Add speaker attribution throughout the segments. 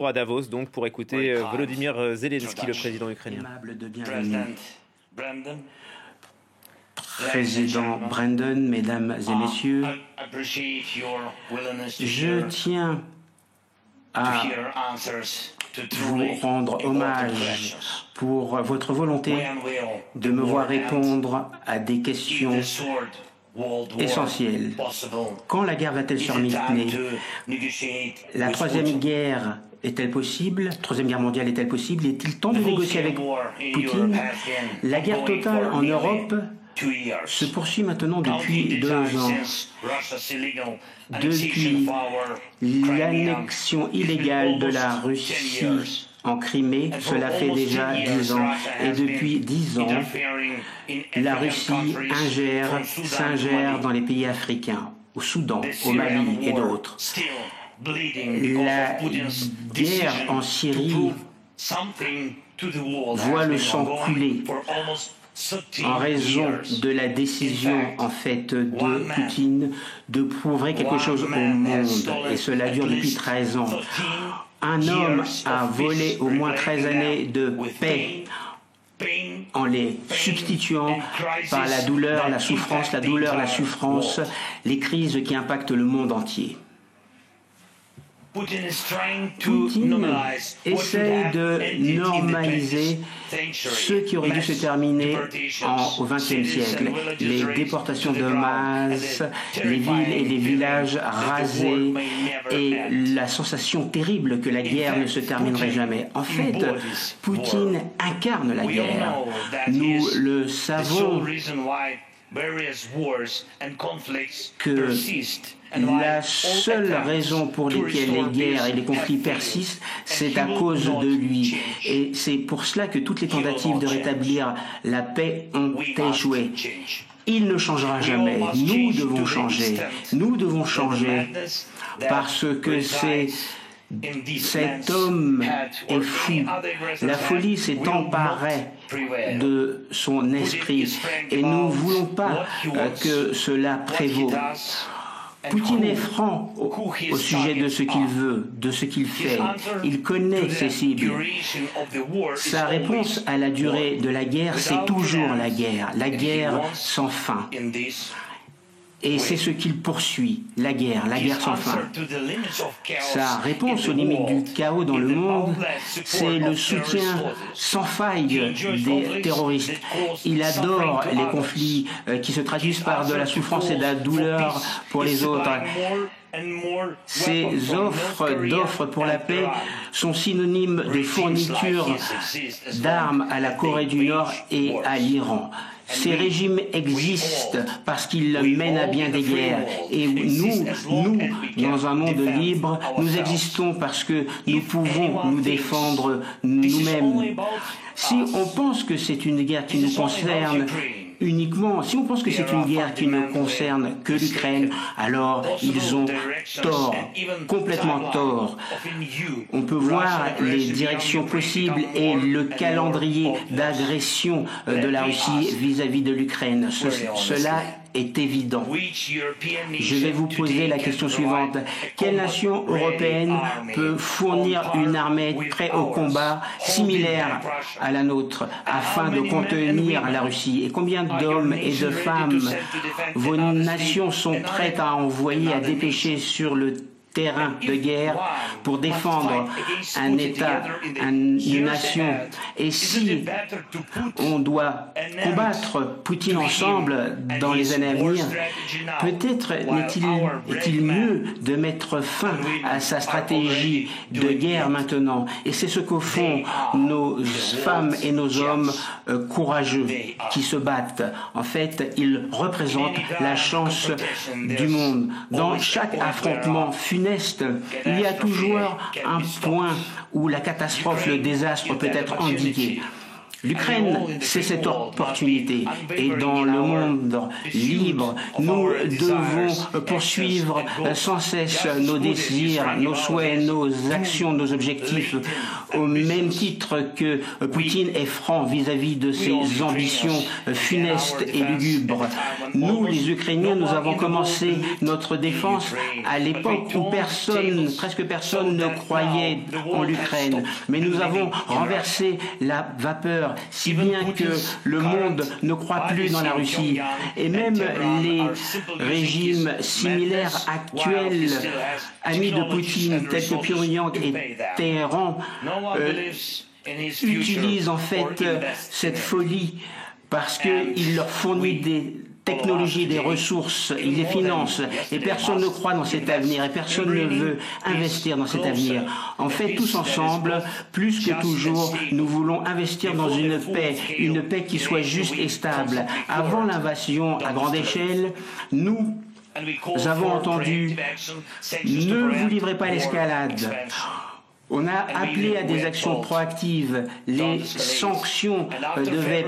Speaker 1: À Davos, donc, pour écouter Volodymyr Zelensky, le président ukrainien.
Speaker 2: Président Brandon, mesdames et messieurs, je tiens à vous rendre hommage pour votre volonté de me voir répondre à des questions essentielles. Quand la guerre va-t-elle se terminer? La troisième guerre est-elle possible? Troisième guerre mondiale est-elle possible? Est-il temps de négocier avec Poutine? La guerre totale en Europe se poursuit maintenant depuis 2 ans. Depuis l'annexion illégale de la Russie en Crimée, cela fait déjà 10 ans. Et depuis 10 ans, la Russie s'ingère dans les pays africains, au Soudan, au Mali et d'autres. La guerre en Syrie voit le sang couler en raison de la décision en fait de Poutine de prouver quelque chose au monde, et cela dure depuis 13 ans. Un homme a volé au moins 13 années de paix en les substituant par la douleur, la souffrance, les crises qui impactent le monde entier. Poutine essaie de normaliser ce qui aurait dû se terminer au XXe siècle. Les déportations de masse, les villes et les villages rasés et la sensation terrible que la guerre ne se terminerait jamais. En fait, Poutine incarne la guerre. Nous le savons que la seule raison pour laquelle les guerres et les conflits persistent, c'est à cause de lui. Et c'est pour cela que toutes les tentatives de rétablir la paix ont échoué. Il ne changera jamais. Nous devons changer. Nous devons changer parce que cet homme est fou. La folie s'est emparée de son esprit et nous ne voulons pas que cela prévaut. Poutine est franc au sujet de ce qu'il veut, de ce qu'il fait. Il connaît ses cibles. Sa réponse à la durée de la guerre, c'est toujours la guerre sans fin. Et c'est ce qu'il poursuit, la guerre sans fin. Sa réponse aux limites du chaos dans le monde, c'est le soutien sans faille des terroristes. Il adore les conflits qui se traduisent par de la souffrance et de la douleur pour les autres. Ces offres pour la paix sont synonymes de fourniture d'armes à la Corée du Nord et à l'Iran. Ces régimes existent parce qu'ils mènent à bien des guerres. Et nous, dans un monde libre, nous existons parce que nous pouvons nous défendre nous-mêmes. Si on pense que c'est une guerre qui nous concerne uniquement, si on pense que c'est une guerre qui ne concerne que l'Ukraine, alors ils ont tort, complètement tort. On peut voir les directions possibles et le calendrier d'agression de la Russie vis-à-vis de l'Ukraine. Cela est évident. Je vais vous poser la question suivante. Quelle nation européenne peut fournir une armée prête au combat similaire à la nôtre afin de contenir la Russie? Et combien d'hommes et de femmes vos nations sont prêtes à envoyer, à dépêcher sur le terrain de guerre pour défendre un État, une nation? Et si on doit combattre Poutine ensemble dans les années à venir, peut-être est-il mieux de mettre fin à sa stratégie de guerre maintenant. Et c'est ce que font nos femmes et nos hommes courageux qui se battent. En fait, ils représentent la chance du monde. Dans chaque affrontement funeste, il y a toujours un point où la catastrophe, le désastre peut être endigué. L'Ukraine, c'est cette opportunité. Et dans le monde libre, nous devons poursuivre sans cesse nos désirs, nos souhaits, nos actions, nos objectifs, au même titre que Poutine est franc vis-à-vis de ses ambitions funestes et lugubres. Nous, les Ukrainiens, nous avons commencé notre défense à l'époque où presque personne ne croyait en l'Ukraine. Mais nous avons renversé la vapeur, si bien que le monde ne croit plus dans la Russie. Et même les régimes similaires actuels, amis de Poutine, tels que Pyongyang et Téhéran, utilisent en fait cette folie parce qu'il leur fournit des technologies, des ressources, il les finance et personne ne croit dans cet avenir et personne ne veut investir dans cet avenir. En fait, tous ensemble, plus que toujours, nous voulons investir dans une paix qui soit juste et stable. Avant l'invasion à grande échelle, nous avons entendu « Ne vous livrez pas à l'escalade ». On a appelé à des actions proactives. Les sanctions devaient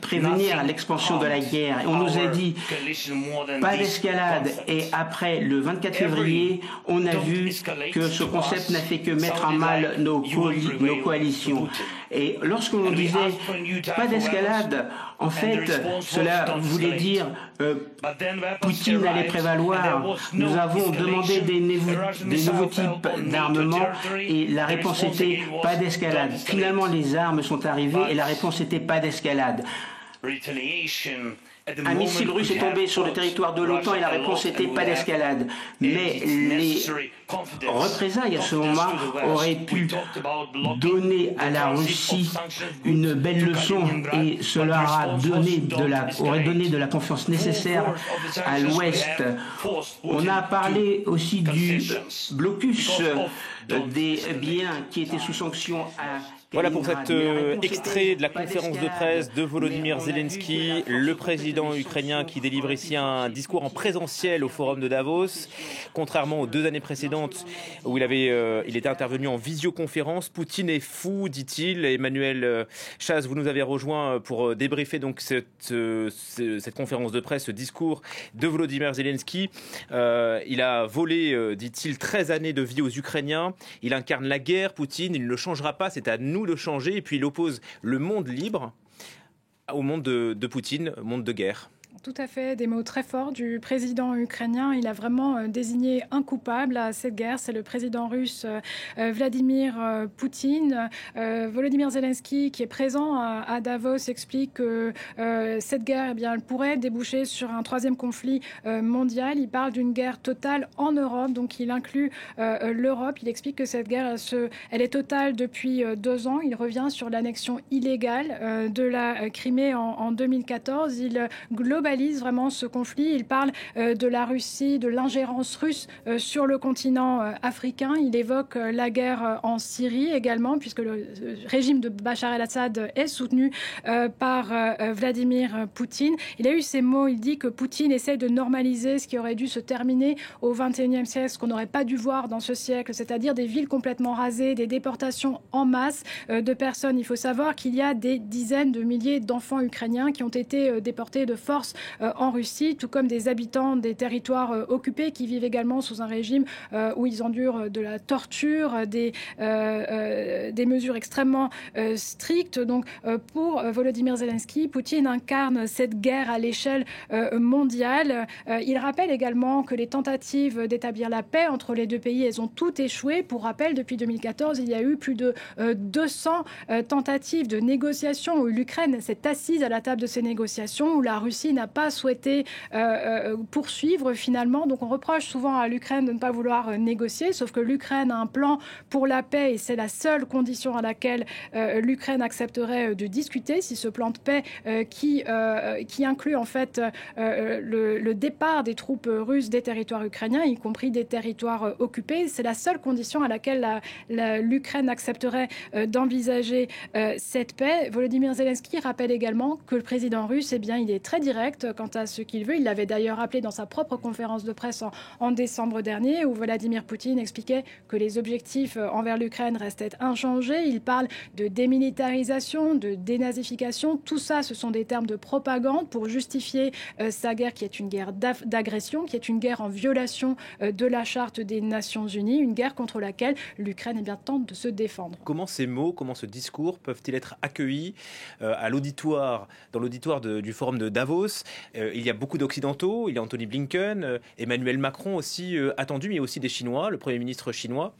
Speaker 2: prévenir l'expansion de la guerre. On nous a dit pas d'escalade. Et après le 24 février, on a vu que ce concept n'a fait que mettre en mal nos coalitions. Et lorsque l'on disait pas d'escalade, en fait, cela voulait dire Poutine allait prévaloir. Nous avons demandé des nouveaux types d'armements et la réponse était pas d'escalade. Finalement, les armes sont arrivées et la réponse était pas d'escalade. Un missile russe est tombé sur le territoire de l'OTAN et la réponse était pas d'escalade. Mais les représailles à ce moment auraient pu donner à la Russie une belle leçon et cela aurait donné de la confiance nécessaire à l'Ouest. On a parlé aussi du blocus des biens qui étaient sous sanction à
Speaker 1: Voilà pour cet extrait de la conférence de presse de Volodymyr Zelensky, le président ukrainien qui délivre ici un discours en présentiel au forum de Davos. Contrairement aux 2 années précédentes où il était intervenu en visioconférence, Poutine est fou, dit-il. Emmanuel Chaz, vous nous avez rejoint pour débriefer donc cette conférence de presse, ce discours de Volodymyr Zelensky. Il a volé, dit-il, 13 années de vie aux Ukrainiens. Il incarne la guerre, Poutine, il ne le changera pas, c'est à nous de changer. Et puis il oppose le monde libre au monde de Poutine, monde de guerre.
Speaker 3: Tout à fait, des mots très forts du président ukrainien. Il a vraiment désigné un coupable à cette guerre, c'est le président russe Vladimir Poutine. Volodymyr Zelensky, qui est présent à Davos, explique que cette guerre, eh bien, elle pourrait déboucher sur un 3e conflit mondial. Il parle d'une guerre totale en Europe, donc il inclut l'Europe. Il explique que cette guerre, elle est totale depuis 2 ans. Il revient sur l'annexion illégale de la Crimée en 2014. Il globalise vraiment ce conflit. Il parle de la Russie, de l'ingérence russe sur le continent africain. Il évoque la guerre en Syrie également, puisque le régime de Bachar el-Assad est soutenu par Vladimir Poutine. Il a eu ces mots, il dit que Poutine essaie de normaliser ce qui aurait dû se terminer au XXIe siècle, ce qu'on n'aurait pas dû voir dans ce siècle, c'est-à-dire des villes complètement rasées, des déportations en masse de personnes. Il faut savoir qu'il y a des dizaines de milliers d'enfants ukrainiens qui ont été déportés de force en Russie, tout comme des habitants des territoires occupés qui vivent également sous un régime où ils endurent de la torture, des mesures extrêmement strictes. Donc pour Volodymyr Zelensky, Poutine incarne cette guerre à l'échelle mondiale. Il rappelle également que les tentatives d'établir la paix entre les 2 pays, elles ont toutes échoué. Pour rappel, depuis 2014, il y a eu plus de 200 tentatives de négociation où l'Ukraine s'est assise à la table de ces négociations, où la Russie n'a pas souhaité poursuivre finalement. Donc on reproche souvent à l'Ukraine de ne pas vouloir négocier, sauf que l'Ukraine a un plan pour la paix et c'est la seule condition à laquelle l'Ukraine accepterait de discuter. Si ce plan de paix qui inclut en fait le départ des troupes russes des territoires ukrainiens, y compris des territoires occupés, c'est la seule condition à laquelle l'Ukraine accepterait d'envisager cette paix. Volodymyr Zelensky rappelle également que le président russe, eh bien, il est très direct. direct quant à ce qu'il veut. Il l'avait d'ailleurs rappelé dans sa propre conférence de presse en décembre dernier, où Vladimir Poutine expliquait que les objectifs envers l'Ukraine restaient inchangés. Il parle de démilitarisation, de dénazification. Tout ça, ce sont des termes de propagande pour justifier sa guerre, qui est une guerre d'agression, qui est une guerre en violation de la Charte des Nations Unies, une guerre contre laquelle l'Ukraine tente de se défendre.
Speaker 1: Comment ces mots, comment ce discours peuvent-ils être accueillis dans l'auditoire du forum de Davos? Il y a beaucoup d'Occidentaux, il y a Anthony Blinken, Emmanuel Macron aussi attendu, mais aussi des Chinois, le Premier ministre chinois.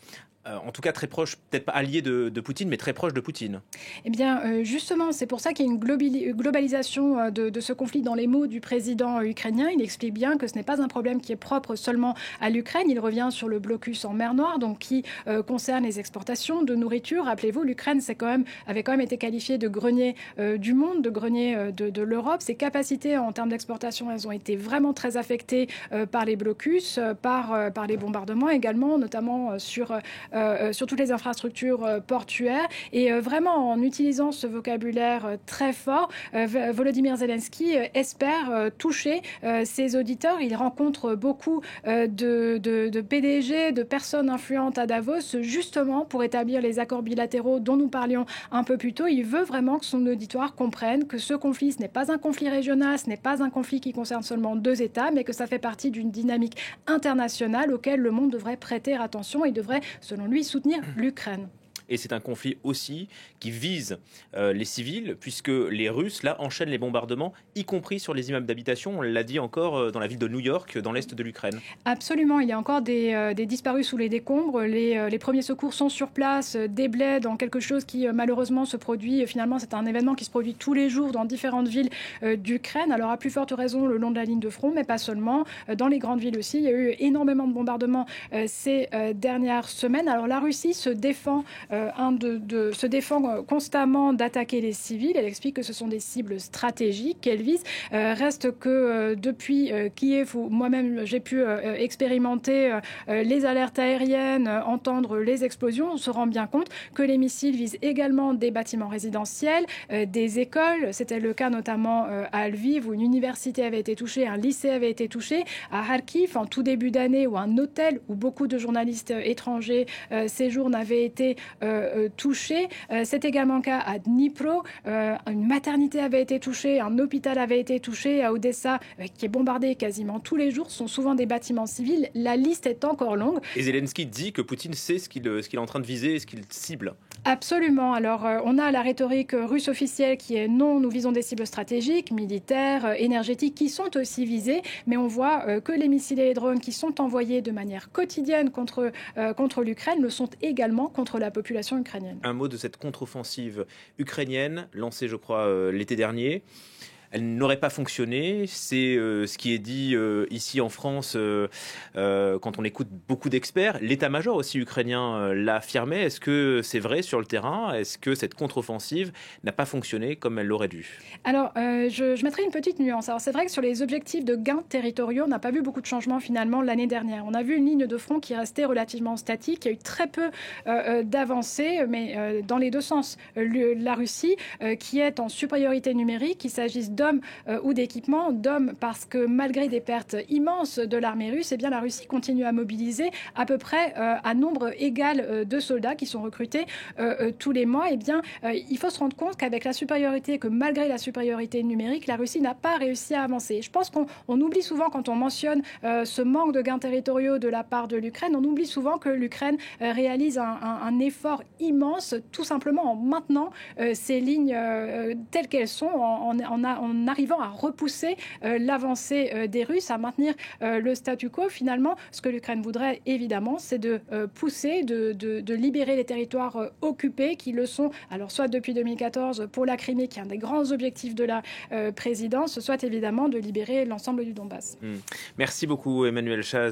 Speaker 1: En tout cas très proche, peut-être pas allié de Poutine, mais très proche de Poutine.
Speaker 3: Eh bien, justement, c'est pour ça qu'il y a une globalisation de ce conflit dans les mots du président ukrainien. Il explique bien que ce n'est pas un problème qui est propre seulement à l'Ukraine. Il revient sur le blocus en mer Noire, donc qui concerne les exportations de nourriture. Rappelez-vous, l'Ukraine avait quand même été qualifiée de grenier du monde, de grenier de l'Europe. Ses capacités en termes d'exportation, elles ont été vraiment très affectées par les blocus, par les bombardements également, notamment sur toutes les infrastructures portuaires. Et vraiment, en utilisant ce vocabulaire très fort, Volodymyr Zelensky espère toucher ses auditeurs. Il rencontre beaucoup de PDG, de personnes influentes à Davos, justement pour établir les accords bilatéraux dont nous parlions un peu plus tôt. Il veut vraiment que son auditoire comprenne que ce conflit, ce n'est pas un conflit régional, ce n'est pas un conflit qui concerne seulement 2 États, mais que ça fait partie d'une dynamique internationale auquel le monde devrait prêter attention et devrait, selon lui, soutenir l'Ukraine.
Speaker 1: Et c'est un conflit aussi qui vise les civils, puisque les Russes, là, enchaînent les bombardements, y compris sur les immeubles d'habitation. On l'a dit encore dans la ville de New York, dans l'est de l'Ukraine.
Speaker 3: Absolument. Il y a encore des disparus sous les décombres. Les premiers secours sont sur place, déblaient dans quelque chose qui, malheureusement, se produit. Finalement, c'est un événement qui se produit tous les jours dans différentes villes d'Ukraine. Alors, à plus forte raison, le long de la ligne de front, mais pas seulement. Dans les grandes villes aussi, il y a eu énormément de bombardements ces dernières semaines. Alors, la Russie se défend se défend constamment d'attaquer les civils. Elle explique que ce sont des cibles stratégiques qu'elle vise. Reste que depuis Kiev, où moi-même j'ai pu expérimenter les alertes aériennes, entendre les explosions, on se rend bien compte que les missiles visent également des bâtiments résidentiels, des écoles. C'était le cas notamment à Lviv, où une université avait été touchée, un lycée avait été touché, à Kharkiv en tout début d'année, où un hôtel où beaucoup de journalistes étrangers séjournent avait été touché. C'est également le cas à Dnipro. Une maternité avait été touchée, un hôpital avait été touché. À Odessa, qui est bombardé quasiment tous les jours, ce sont souvent des bâtiments civils. La liste est encore longue.
Speaker 1: Et Zelensky dit que Poutine sait ce qu'il est en train de viser et ce qu'il cible.
Speaker 3: Absolument. Alors, on a la rhétorique russe officielle qui est non, nous visons des cibles stratégiques, militaires, énergétiques, qui sont aussi visées, mais on voit que les missiles et les drones qui sont envoyés de manière quotidienne contre l'Ukraine le sont également contre la population ukrainienne.
Speaker 1: Un mot de cette contre-offensive ukrainienne, lancée, je crois, l'été dernier. Elle n'aurait pas fonctionné. C'est ce qui est dit ici en France quand on écoute beaucoup d'experts. L'état-major aussi ukrainien l'a affirmé. Est-ce que c'est vrai sur le terrain? Est-ce que cette contre-offensive n'a pas fonctionné comme elle l'aurait dû?
Speaker 3: Alors, je mettrai une petite nuance. Alors, c'est vrai que sur les objectifs de gains territoriaux, on n'a pas vu beaucoup de changements finalement l'année dernière. On a vu une ligne de front qui restait relativement statique. Il y a eu très peu d'avancées, mais dans les deux sens. La Russie, qui est en supériorité numérique, qu'il s'agisse d'hommes ou d'équipements, d'hommes parce que malgré des pertes immenses de l'armée russe, eh bien, la Russie continue à mobiliser à peu près à nombre égal de soldats qui sont recrutés tous les mois. Eh bien, il faut se rendre compte qu'avec la supériorité, que malgré la supériorité numérique, la Russie n'a pas réussi à avancer. Je pense qu'on oublie souvent quand on mentionne ce manque de gains territoriaux de la part de l'Ukraine, on oublie souvent que l'Ukraine réalise un effort immense tout simplement en maintenant ces lignes telles qu'elles sont, en arrivant à repousser l'avancée des Russes, à maintenir le statu quo. Finalement, ce que l'Ukraine voudrait, évidemment, c'est de pousser, de libérer les territoires occupés qui le sont, alors soit depuis 2014 pour la Crimée, qui est un des grands objectifs de la présidence, soit évidemment de libérer l'ensemble du Donbass.
Speaker 1: Merci beaucoup Emmanuelle Chaz.